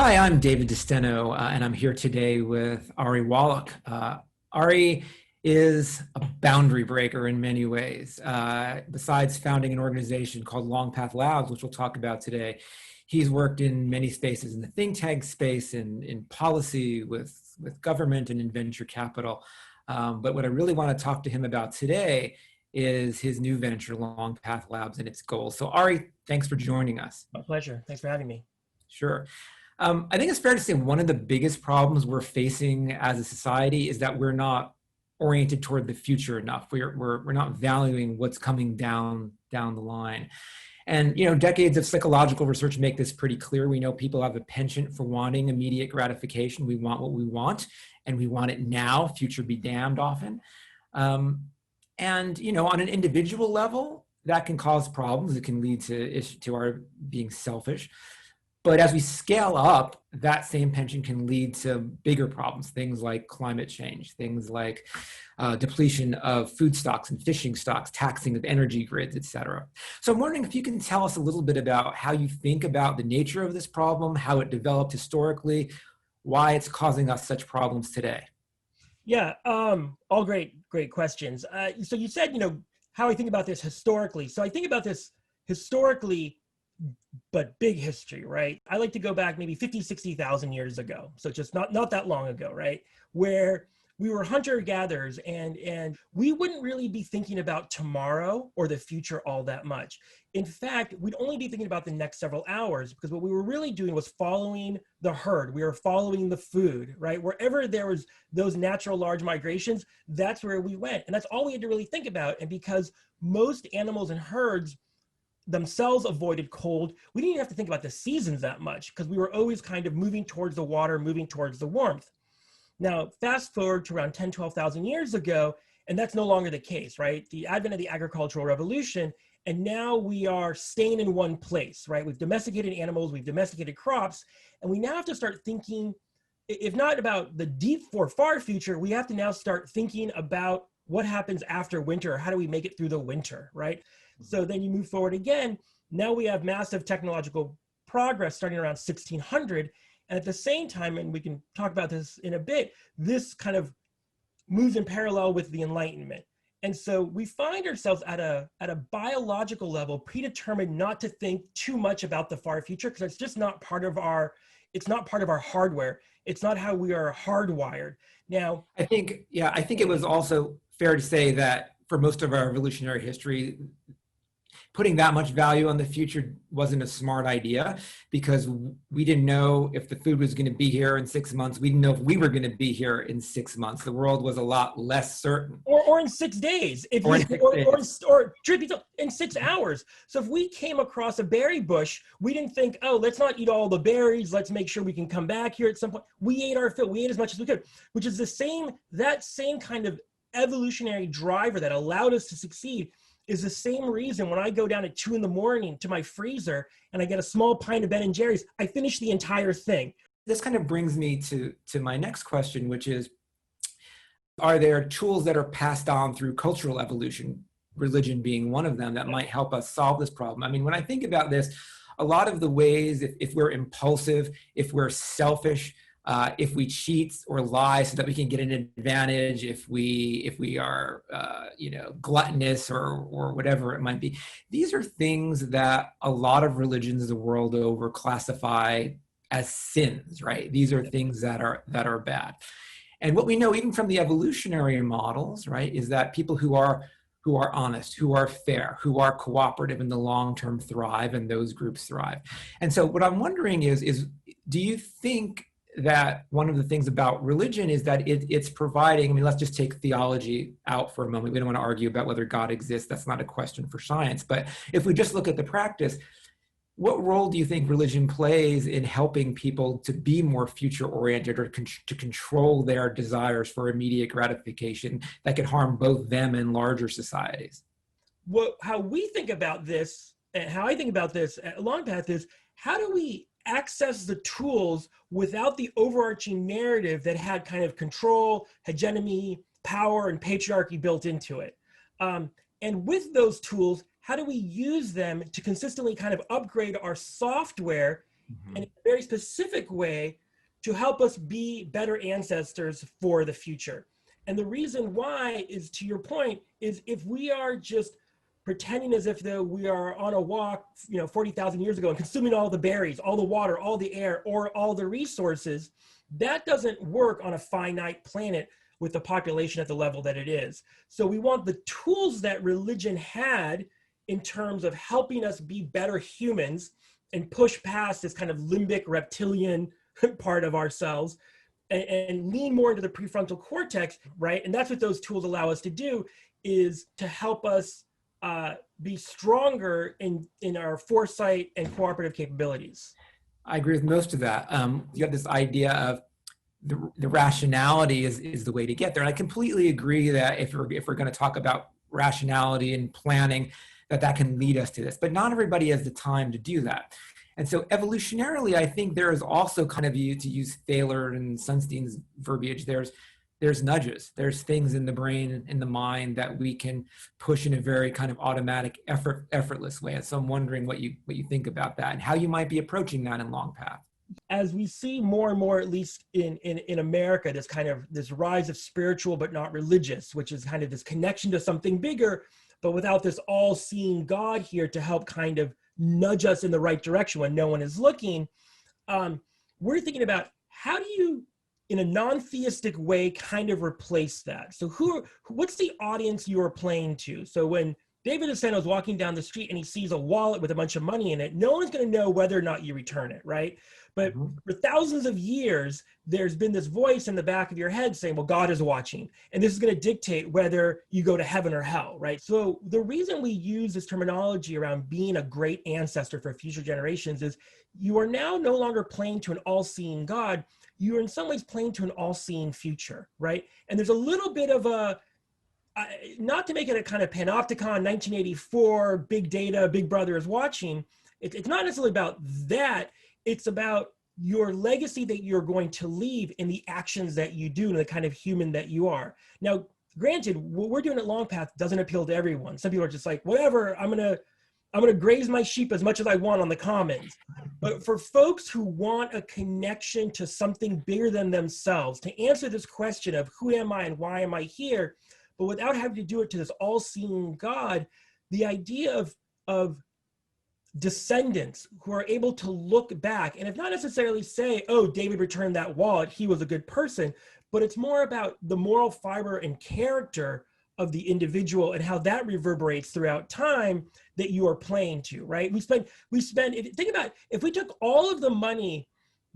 Hi, I'm David DeSteno, and I'm here today with Ari Wallach. Ari is a boundary breaker in many ways. Besides founding an organization called Long Path Labs, which we'll talk about today, he's worked in many spaces in the think tank space, in policy, with government, and in venture capital. But what I really want to talk to him about today is his new venture, Long Path Labs, and its goals. So Ari, thanks for joining us. My pleasure. Thanks for having me. Sure. I think it's fair to say one of the biggest problems we're facing as a society is that we're not oriented toward the future enough. We're not valuing what's coming down the line. And decades of psychological research make this pretty clear. We know people have a penchant for wanting immediate gratification. We want what we want, and we want it now. Future be damned often. And on an individual level, that can cause problems. It can lead to our being selfish. But as we scale up, that same penchant can lead to bigger problems, things like climate change, things like depletion of food stocks and fishing stocks, taxing of energy grids, et cetera. So I'm wondering if you can tell us a little bit about how you think about the nature of this problem, how it developed historically, why it's causing us such problems today. Yeah, all great questions. So you said, how I think about this historically. So I think about this historically, but big history, right? I like to go back maybe 50, 60,000 years ago. So just not that long ago, right? Where we were hunter-gatherers and we wouldn't really be thinking about tomorrow or the future all that much. In fact, we'd only be thinking about the next several hours because what we were really doing was following the herd. We were following the food, right? Wherever there was those natural large migrations, that's where we went. And that's all we had to really think about. And because most animals and herds themselves avoided cold, we didn't even have to think about the seasons that much because we were always kind of moving towards the water, moving towards the warmth. Now, fast forward to around 10, 12,000 years ago, and that's no longer the case, right? The advent of the agricultural revolution, and now we are staying in one place, right? We've domesticated animals, we've domesticated crops, and we now have to start thinking, if not about the deep or far future, we have to now start thinking about what happens after winter, or how do we make it through the winter, right? So then you move forward again, now we have massive technological progress starting around 1600. And at the same time, and we can talk about this in a bit, this kind of moves in parallel with the Enlightenment. And so we find ourselves at a biological level predetermined not to think too much about the far future because it's just not part of our, hardware. It's not how we are hardwired. Now, I think it was also fair to say that for most of our evolutionary history, putting that much value on the future wasn't a smart idea because we didn't know if the food was going to be here in 6 months. We didn't know if we were going to be here in 6 months. The world was a lot less certain. Or in 6 days, or in 6 hours. So if we came across a berry bush, we didn't think, oh, let's not eat all the berries. Let's make sure we can come back here at some point. We ate our fill. We ate as much as we could, which is that same kind of evolutionary driver that allowed us to succeed. Is the same reason when I go down at 2 in the morning to my freezer and I get a small pint of Ben & Jerry's, I finish the entire thing. This kind of brings me to my next question, which is, are there tools that are passed on through cultural evolution, religion being one of them, that might help us solve this problem? I mean, when I think about this, a lot of the ways, if we're impulsive, if we're selfish, if we cheat or lie so that we can get an advantage, if we are gluttonous or whatever it might be, these are things that a lot of religions the world over classify as sins, right? These are things that are bad. And what we know even from the evolutionary models, right, is that people who are honest, who are fair, who are cooperative in the long term thrive, and those groups thrive. And so what I'm wondering is do you think that one of the things about religion is that it's providing, I mean, let's just take theology out for a moment. We don't want to argue about whether God exists. That's not a question for science. But if we just look at the practice, what role do you think religion plays in helping people to be more future-oriented or to control their desires for immediate gratification that could harm both them and larger societies? Well, how we think about this, and how I think about this at Long Path is, how do we access the tools without the overarching narrative that had kind of control, hegemony, power, and patriarchy built into it? And with those tools, how do we use them to consistently kind of upgrade our software Mhm. and in a very specific way to help us be better ancestors for the future. And the reason why is, to your point, is if we are just pretending as if though we are on a walk, 40,000 years ago and consuming all the berries, all the water, all the air, or all the resources, that doesn't work on a finite planet with the population at the level that it is. So we want the tools that religion had in terms of helping us be better humans and push past this kind of limbic reptilian part of ourselves and lean more into the prefrontal cortex, right? And that's what those tools allow us to do, is to help us be stronger in our foresight and cooperative capabilities. I agree with most of that. You have this idea of the rationality is the way to get there. And I completely agree that if we're going to talk about rationality and planning, that can lead us to this. But not everybody has the time to do that. And so evolutionarily, I think there is also kind of, to use Thaler and Sunstein's verbiage, there's nudges, there's things in the brain, in the mind that we can push in a very kind of automatic, effortless way. And so I'm wondering what you think about that and how you might be approaching that in Long Path. As we see more and more, at least in America, this rise of spiritual but not religious, which is kind of this connection to something bigger, but without this all-seeing God here to help kind of nudge us in the right direction when no one is looking. We're thinking about, how do you, in a non-theistic way, kind of replace that? So what's the audience you are playing to? So when David DeSteno is walking down the street and he sees a wallet with a bunch of money in it, no one's going to know whether or not you return it, right? But for thousands of years, there's been this voice in the back of your head saying, well, God is watching, and this is going to dictate whether you go to heaven or hell, right? So the reason we use this terminology around being a great ancestor for future generations is you are now no longer playing to an all-seeing God. You are in some ways playing to an all-seeing future, right? And there's a little bit of a, not to make it a kind of panopticon 1984, big data, big brother is watching. It's not necessarily about that. It's about your legacy that you're going to leave in the actions that you do and the kind of human that you are. Now, granted, what we're doing at Long Path doesn't appeal to everyone. Some people are just like, whatever, I'm gonna graze my sheep as much as I want on the commons. But for folks who want a connection to something bigger than themselves, to answer this question of who am I and why am I here, but without having to do it to this all-seeing God, the idea of descendants who are able to look back and if not necessarily say, oh, David returned that wallet, he was a good person, but it's more about the moral fiber and character of the individual and how that reverberates throughout time that you are playing to, right? We spend, think about, if we took all of the money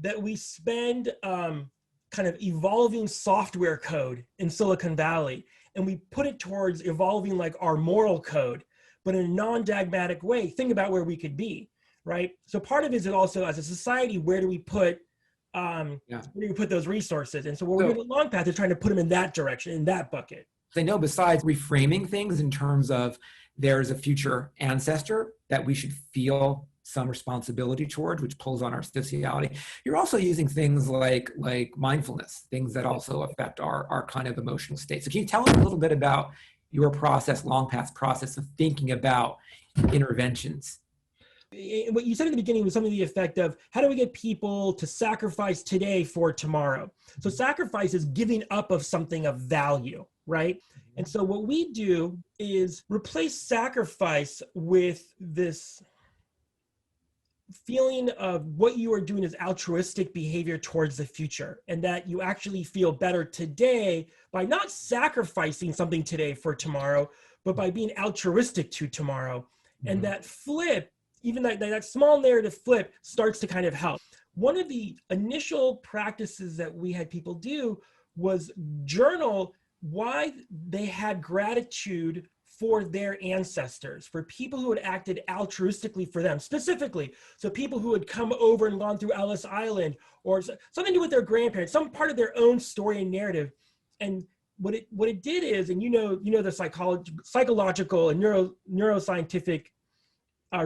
that we spend kind of evolving software code in Silicon Valley, and we put it towards evolving like our moral code, but in a non-dogmatic way, think about where we could be, right? So part of it is also, as a society, where do we put those resources? And so what we're doing at Long Path is trying to put them in that direction, in that bucket. I know, besides reframing things in terms of there's a future ancestor that we should feel some responsibility toward, which pulls on our sociality, you're also using things like mindfulness, things that also affect our kind of emotional state. So can you tell us a little bit about your process, Long Path's process of thinking about interventions? What you said in the beginning was something to the effect of, how do we get people to sacrifice today for tomorrow? So sacrifice is giving up of something of value, right? And so what we do is replace sacrifice with this feeling of what you are doing is altruistic behavior towards the future, and that you actually feel better today by not sacrificing something today for tomorrow, but by being altruistic to tomorrow. And that flip, even that small narrative flip, starts to kind of help. One of the initial practices that we had people do was journal why they had gratitude for their ancestors, for people who had acted altruistically for them, specifically. So people who had come over and gone through Ellis Island, or something to do with their grandparents, some part of their own story and narrative. And what it did is, and you know the psychological and neuroscientific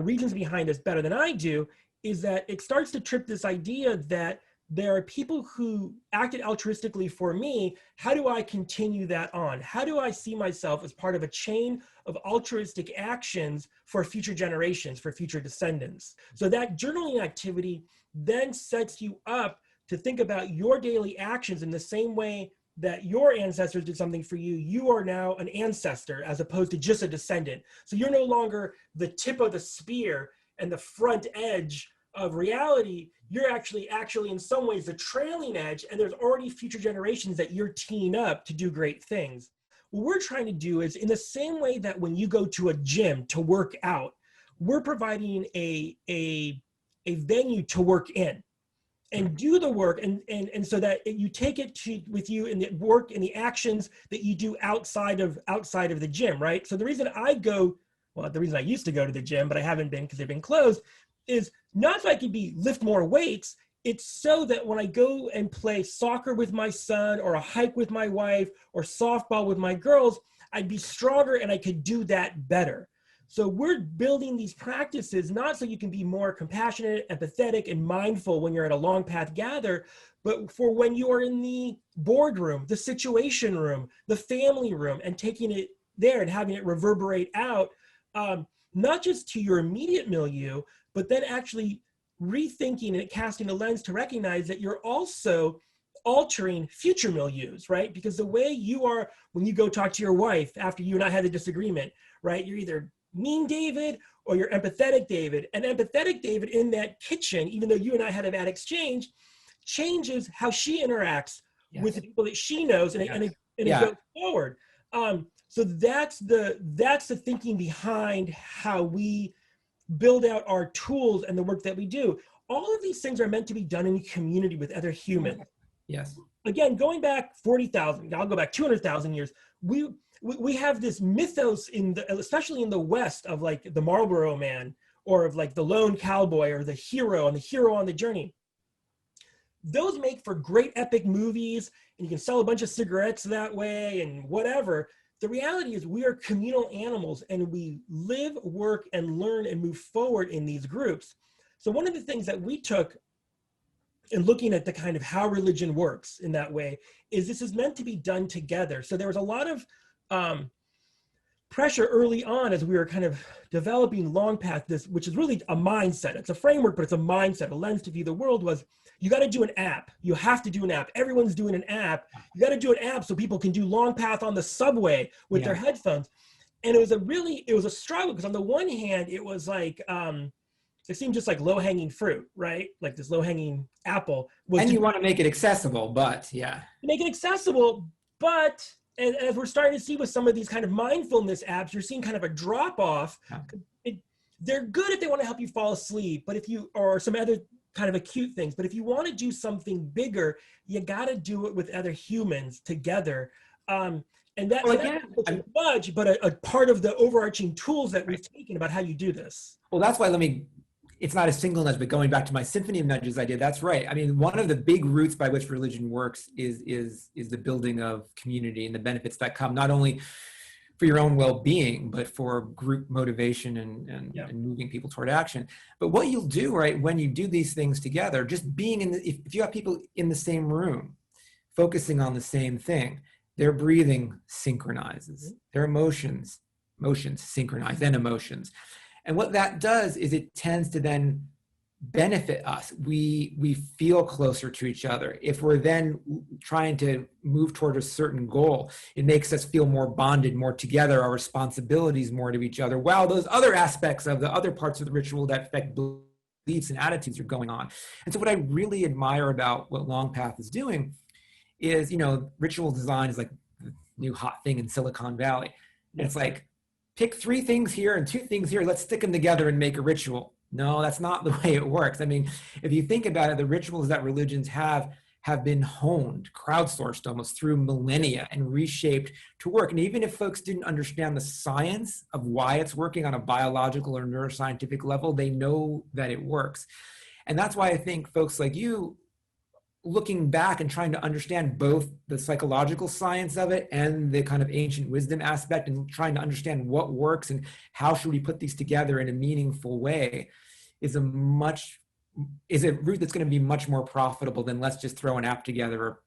reasons behind this better than I do, is that it starts to trip this idea that there are people who acted altruistically for me. How do I continue that on? How do I see myself as part of a chain of altruistic actions for future generations, for future descendants? So that journaling activity then sets you up to think about your daily actions in the same way that your ancestors did something for you. You are now an ancestor as opposed to just a descendant. So you're no longer the tip of the spear and the front edge of reality. You're actually in some ways the trailing edge, and there's already future generations that you're teeing up to do great things. What we're trying to do is, in the same way that when you go to a gym to work out, we're providing a venue to work in and do the work, and so that you take it with you in the work and the actions that you do outside of the gym, right? So the reason I used to go to the gym, but I haven't been because they've been closed, is not so I could lift more weights. It's so that when I go and play soccer with my son, or a hike with my wife, or softball with my girls, I'd be stronger and I could do that better. So we're building these practices not so you can be more compassionate, empathetic, and mindful when you're at a long path gather, but for when you are in the boardroom, the situation room, the family room, and taking it there and having it reverberate out, not just to your immediate milieu, but then actually rethinking and casting a lens to recognize that you're also altering future milieus, right? Because the way you are when you go talk to your wife after you and I had a disagreement, right? You're either mean David or you're empathetic David. And empathetic David in that kitchen, even though you and I had a bad exchange, changes how she interacts with the people that she knows, and it goes forward. So that's the thinking behind how we build out our tools and the work that we do. All of these things are meant to be done in community with other humans. Yes. Again, going back 40,000, I'll go back 200,000 years. We have this mythos especially in the West, of like the Marlboro Man, or of like the lone cowboy, or the hero on the journey. Those make for great epic movies, and you can sell a bunch of cigarettes that way and whatever. The reality is we are communal animals, and we live, work, and learn and move forward in these groups. So one of the things that we took in looking at the kind of how religion works in that way is this is meant to be done together. So there was a lot of pressure early on as we were kind of developing Long Path, which is really a mindset. It's a framework, but it's a mindset, a lens to view the world. Was you got to do an app. You have to do an app. Everyone's doing an app. You got to do an app so people can do Long Path on the subway with their headphones. And it was a struggle, because on the one hand, it was like, it seemed just like low-hanging fruit, right? Like this low-hanging apple. And you want to make it accessible, but make it accessible, but as we're starting to see with some of these kind of mindfulness apps, you're seeing kind of a drop-off. They're good if they want to help you fall asleep, but or some other kind of acute things. But if you want to do something bigger, you got to do it with other humans together. And that's a nudge, but a part of the overarching tools that we've taken about how you do this. Well, that's why it's not a single nudge, but going back to my symphony of nudges idea, that's right. I mean, one of the big roots by which religion works is the building of community and the benefits that come not only for your own well-being, but for group motivation and moving people toward action. But what you'll do, right, when you do these things together, just being if you have people in the same room, focusing on the same thing, their breathing synchronizes, their emotions synchronize, and emotions. And what that does is it tends to then benefit us. We feel closer to each other. If we're then trying to move toward a certain goal, it makes us feel more bonded, more together, our responsibilities more to each other, while those other aspects of the other parts of the ritual that affect beliefs and attitudes are going on. And so what I really admire about what Long Path is doing is, ritual design is like the new hot thing in Silicon Valley. And it's like, pick 3 things here and 2 things here, let's stick them together and make a ritual. No, that's not the way it works. I mean, if you think about it, the rituals that religions have been honed, crowdsourced almost through millennia and reshaped to work. And even if folks didn't understand the science of why it's working on a biological or neuroscientific level, they know that it works. And that's why I think folks like you, looking back and trying to understand both the psychological science of it and the kind of ancient wisdom aspect, and trying to understand what works and how should we put these together in a meaningful way, is a much is a route that's going to be much more profitable than let's just throw an app together or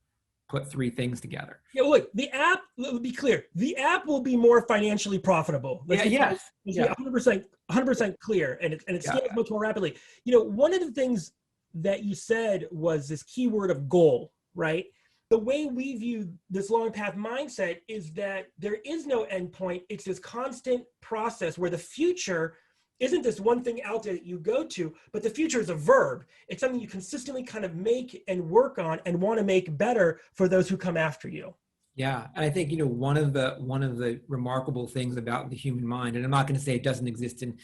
put 3 things together. Yeah, well, look, the app, let me be clear, the app will be more financially profitable. Let's be 100% clear, and it scales much more rapidly. You know, one of the things that you said was this keyword of goal, right? The way we view this long path mindset is that there is no endpoint. It's this constant process where the future isn't this one thing out there that you go to, but the future is a verb. It's something you consistently kind of make and work on and want to make better for those who come after you. Yeah, and I think, you know, one of the remarkable things about the human mind, and I'm not going to say it doesn't exist in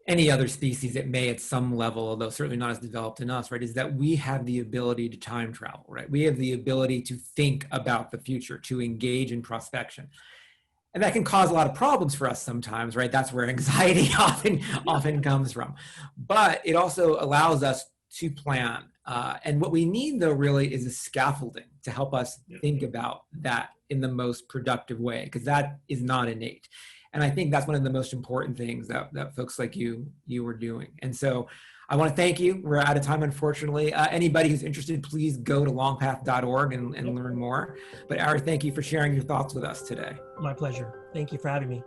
any other species, it may at some level, although certainly not as developed in us, right, is that we have the ability to time travel, right? We have the ability to think about the future, to engage in prospection. And that can cause a lot of problems for us sometimes, right? That's where anxiety often comes from. But it also allows us to plan. And what we need, though, really is a scaffolding to help us think about that in the most productive way, because that is not innate. And I think that's one of the most important things that folks like you were doing. And so I want to thank you. We're out of time, unfortunately. Anybody who's interested, please go to longpath.org and learn more. But Ari, thank you for sharing your thoughts with us today. My pleasure. Thank you for having me.